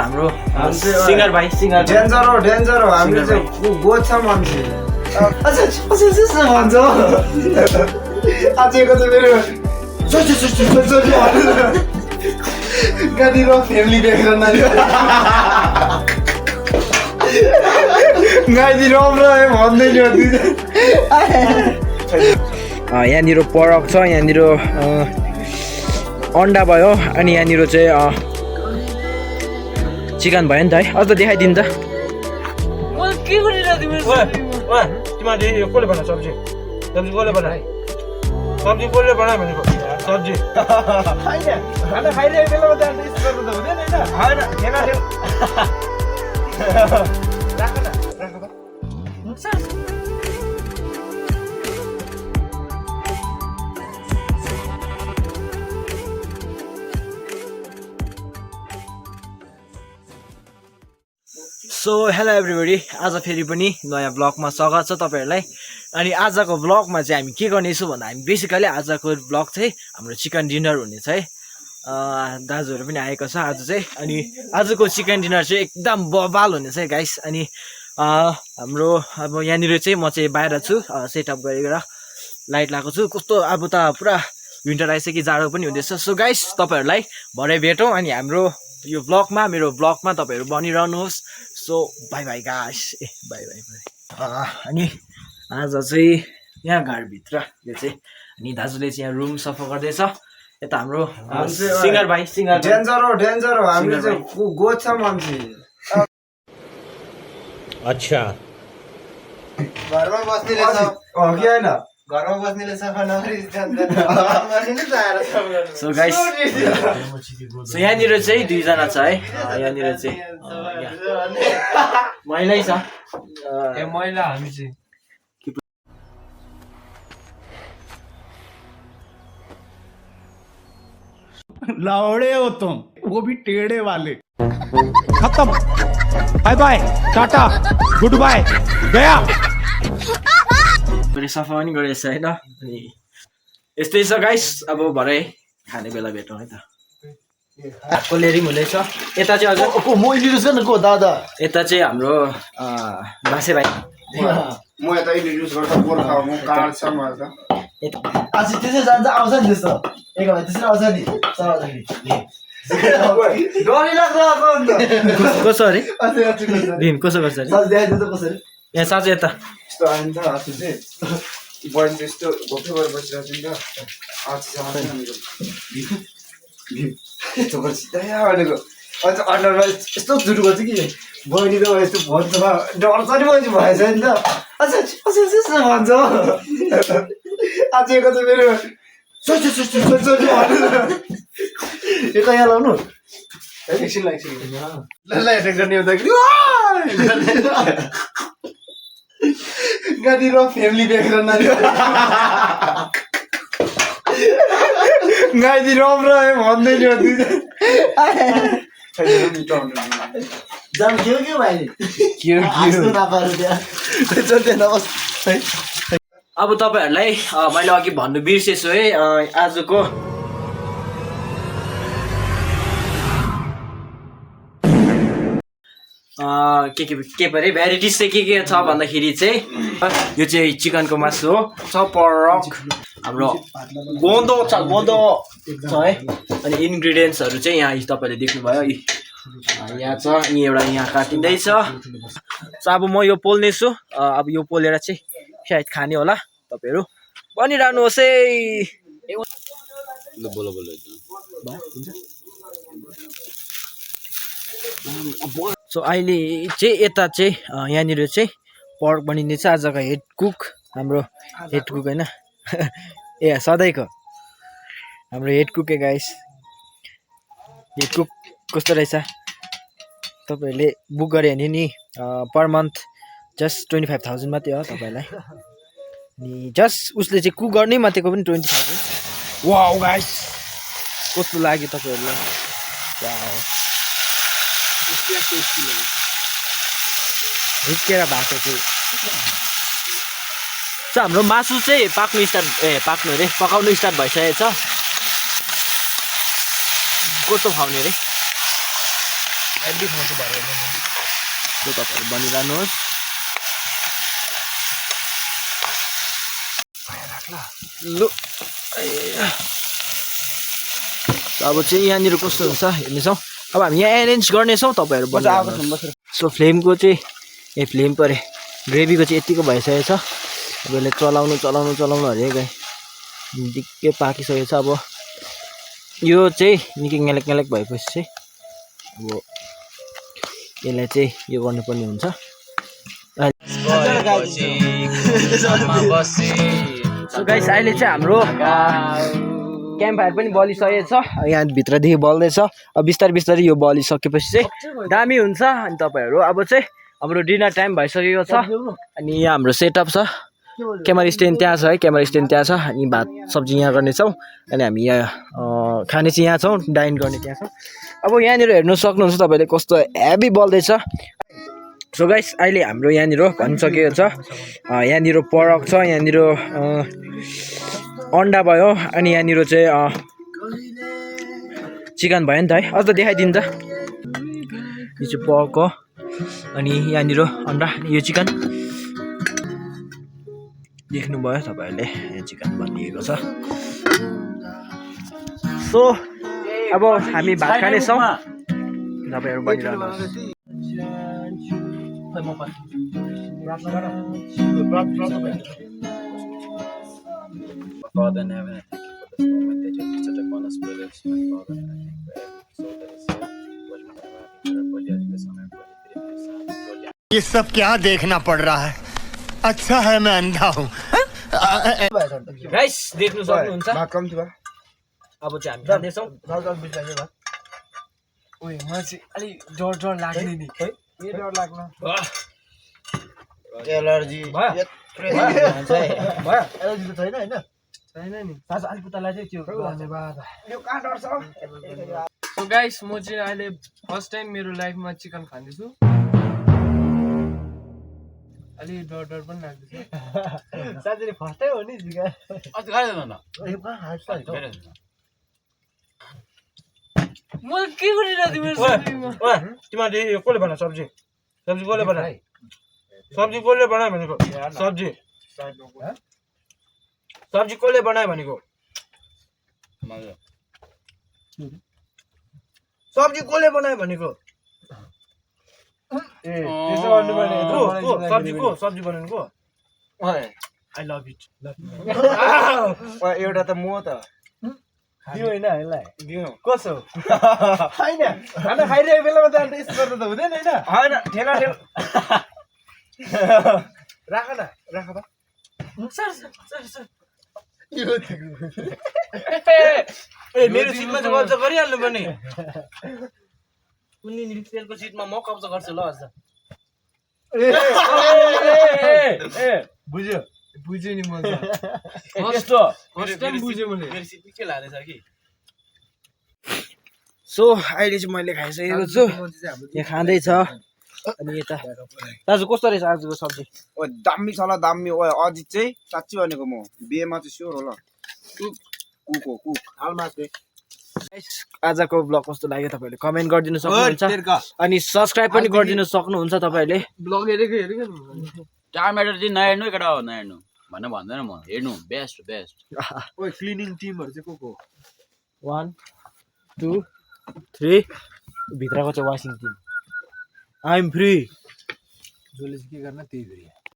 हाम्रो सिंगर भाइ singer danger हो हामी चाहिँ गोछ मान्छे अच्छा भन्छ आजको त मेरो गाडी र फ्यामिली देखेर नानी गाडी राम्रो भन्दै यहाँनिर परक छ यहाँनिर अन्डा भयो अनि यहाँनिर चाहिँ चिकन भयो नि त है अझ त देखाइदिनु त तिमीले कसले बना सब्जी कसले बना सब्जी कसले बना भनेको सब्जी खाना खाइरहेको बेलामा त अन्त यस्तो गर्नु त हुँदैन होइन खाना राख न सो हेलो एभ्रिबडी आज फेरि पनि नयाँ ब्लगमा स्वागत छ तपाईँहरूलाई अनि आजको ब्लगमा चाहिँ हामी के गर्नेछौँ भन्दा हामी बेसिकली आजको ब्लग चाहिँ हाम्रो चिकन डिनर हुनेछ है दाजुहरू पनि आएको छ आज चाहिँ अनि आजको चिकन डिनर चाहिँ एकदम बवाल हुनेछ है गाइस अनि हाम्रो अब यहाँनिर चाहिँ म चाहिँ बाहिर छु सेटअप गरेर लाइट लगाएको छु कस्तो अब त पुरा विन्टर आइसक्यो जाडो पनि हुँदैछ सो गाइस तपाईँहरूलाई भरे भेटौँ अनि हाम्रो यो ब्लगमा मेरो ब्लगमा तपाईँहरू बनिरहनुहोस् so bye bye guys bye bye bye अनि आज चाहिँ यहाँ घरभित्र यो चाहिँ अनि दाजुले चाहिँ यहाँ रुम सफा गर्दैछ यता हाम्रो सिंगर भाइ सिंगर डेन्जर हो हामी चाहिँ गोछ मान्छे अच्छा घरमा बस्नेले अघि होइन घरमा बस्नेले सफा नगरी सो गाइस सो यहाँनिर चाहिँ दुईजना छ है यहाँनिर चाहिँ महिलै छ ए महिला हामी चाहिँ लौड़े हो तुम वो भी टेढ़े वाले खत्म bye bye tata good bye गया सफा पनि गरेछ होइन अनि यस्तै छ गाइस अब भरे खाने बेला भेटौँ है त कोलेरी हुँदैछ यता चाहिँ अझ को दादा यता चाहिँ हाम्रो बासे भाइ म यता इन्ट्रोड्युस गर्दा गोर्खा म कार्ड छ मलाई त आज त्यसै जान्छ आउँछ नि त्यस्तो एक भाइ त्यसरी आउँछ नि कसो अरे दिन कसो गर्छ अरे कसरी यहाँ साँझ यता यस्तो आयो नि त आजु चाहिँ बहिनी चाहिँ यस्तो घोप्टो गरेर बसिरहेको थियो नि त आज चाहिँ भनेको अन्त अन्डरमा यस्तो जुटो गर्छ कि बहिनी त यस्तो भन्छ डर पनि बहिनी भएछ नि त अच्छा भन्छ आजको त मेरो यता यहाँ लाउनु एकछिन एटेक गर्ने हुँदाखेरि गाडी र फ्यामिली देखेर नानी गाडी राम्रो भन्दै जाम के भाइ अब तपाईँहरूलाई मैले अघि भन्नु बिर्सेछु है आजको के परे भेराइटिज चाहिँ के छ भन्दाखेरि चाहिँ यो चाहिँ चिकनको मासु हो छ परक हाम्रो गोन्दो छ है अनि इन्ग्रिडियन्ट्सहरू चाहिँ यहाँ तपाईँले देख्नुभयो यहाँ छ अनि एउटा यहाँ काटिँदैछ सो अब म यो पोल्नेछु अब यो पोलेर चाहिँ सायद खाने होला तपाईँहरू बनिरहनुहोस् है सो अहिले चाहिँ यता चाहिँ यहाँनिर चाहिँ पर्क बनिँदैछ आजको हेड कुक हाम्रो हेड कुक होइन ए सधैँको हाम्रो head cook guys head cook कस्तो रहेछ तपाईँहरूले बुक गऱ्यो भने नि पर मन्थ जस्ट 25,000 मात्रै हो तपाईँहरूलाई अनि जस्ट उसले चाहिँ कुक गर्नै मात्रेको पनि 20,000 वाउ गाइस कस्तो लाग्यो तपाईँहरूलाई हिर्केर भएको चाहिँ हाम्रो मासु चाहिँ पाक्नु स्टार्ट भइसकेको छ कस्तो खुवाउने रे हेभी खान्छु भरे त्यो तपाईँहरू बनिरहनुहोस्। लु अब चाहिँ यहाँनिर कस्तो हुन्छ हेर्नेछौँ। अब हामी यहाँ एरेन्ज गर्नेछौँ, तपाईँहरू बनाउनुहोस्। सो फ्लेमको चाहिँ फ्लेम परे ग्रेभीको चाहिँ यतिको भइसकेको छ। अब यसले चलाउनु अरे गाई दिक्कै पाकिसकेको छ। अब यो चाहिँ निकै ङेलेक भएपछि चाहिँ अब यसलाई चाहिँ यो गर्नुपर्ने हुन्छ। सो गाइस अहिले चाहिँ हाम्रो क्याम्प फायर पनि बलिसकेको छ। यहाँ भित्रदेखि बल्दैछ। अब बिस्तारै यो बलिसकेपछि चाहिँ दामी हुन्छ। अनि तपाईँहरू अब चाहिँ हाम्रो डिनर टाइम भइसकेको छ। अनि यहाँ हाम्रो सेटअप छ, क्यामेरा स्ट्यान्ड त्यहाँ छ है, क्यामेरा स्ट्यान्ड त्यहाँ छ। अनि भात सब्जी यहाँ गर्नेछौँ। अनि हामी यहाँ खाने चाहिँ यहाँ छौँ, डाइन गर्ने त्यहाँ छौँ। अब यहाँनिर हेर्नु सक्नुहुन्छ तपाईँले कस्तो हेभी बल्दैछ। सो गाइस अहिले हाम्रो यहाँनिर भनिसकेको छ। यहाँनिर पर्क छ, यहाँनिर अन्डा भयो, अनि यहाँनिर चाहिँ चिकन भयो नि त है। अझ त देखाइदिन्छ। यो चाहिँ पर्क हो, अनि यहाँनिर अन्डा, यो चिकन देख्नुभयो तपाईँहरूले। यहाँ चिकन बनिएको छ। सो अब हामी भात खानेछौँ, तपाईँहरू बनिरहनुहोस्। Father in heaven, I thank you for this moment that you have put upon us, brothers. My Father, and I thank you for every soul that is here. ये सब क्या देखना पड़ रहा है? अच्छा है मैं अंधा हूँ। गाइस देख्नु सक्नुहुन्छ। कम्ती भयो। अब चाहिँ हामी खाँदैछौँ। ओइ मलाई चाहिँ अलि डर लाग्ने नि है। के डर लाग्न? एलर्जी भयो? एलर्जी त छैन हैन? छैन नि। सास अलिपुतालाई चाहिँ त्यो धन्यवाद। यो कहाँ डर छ? सो गाइस म चाहिँ अहिले फर्स्ट टाइम मेरो लाइफमा चिकन खाँदैछु। अलि डर पनि लाग्दैछ। साँच्चै फर्स्टै हो नि चिकन। अझ खाँदैन न? ए कहाँ खान्छ त? म के गरिरहेको थिएँ मेरो शरीरमा? ओए तिमीले यो कसले बनायो सब्जी? सब्जी कसले बनायो? सब्जी कसले बनायो भनेको? सब्जी कसले बनायो भनेको? सब्जी कसले बनायो भनेको? ए त्यसो गर्नु पर्ने। सब्जी बनाउनु को? I love it. एउटा त म त दियो होइन यसलाई दियो कसो होइन खाना खाइरहेको बेलामा त अन्त यस्तो गर्दा त हुँदैन होइन ठेला राख न राख त ए मेरो सिटमा चाहिँ कब्जा गरिहाल्नु पर्ने। उनी रिक्सेलको सिटमा म कब्जा गर्छु ल। अझ बुझ्यो बुझेँ नि म फर्स्ट टाइम बुझेँ मैले। मेरो सिट के लाँदैछ कि? सो अहिले चाहिँ मैले खाइसकेको छु, यहाँ खाँदैछ। अनि यता दाजु कस्तो रहेछ आजको सब्जी? ओ दामी छ ल दामी। ओ अजित चाहिँ साँच्ची भनेको म बिहेमा चाहिँ स्योर होला। कुक हो कुक हालमास दे। आजको ब्लग कस्तो लाग्यो तपाईँहरूले कमेन्ट गरिदिनु सक्नुहुन्छ। अनि सब्सक्राइब पनि गरिदिनु सक्नुहुन्छ तपाईँहरूले। ब्लग हेरेको टमाटर चाहिँ नहेर्नु केटा हो, नहेर्नु भन्दैन म। हेर्नु बेस्ट। ओइ क्लिनिङ टिमहरु चाहिँ को? 1 2 3 भित्रको चाहिँ वासिङ टिम। I am free. जसले के गर्न त्यही गरी।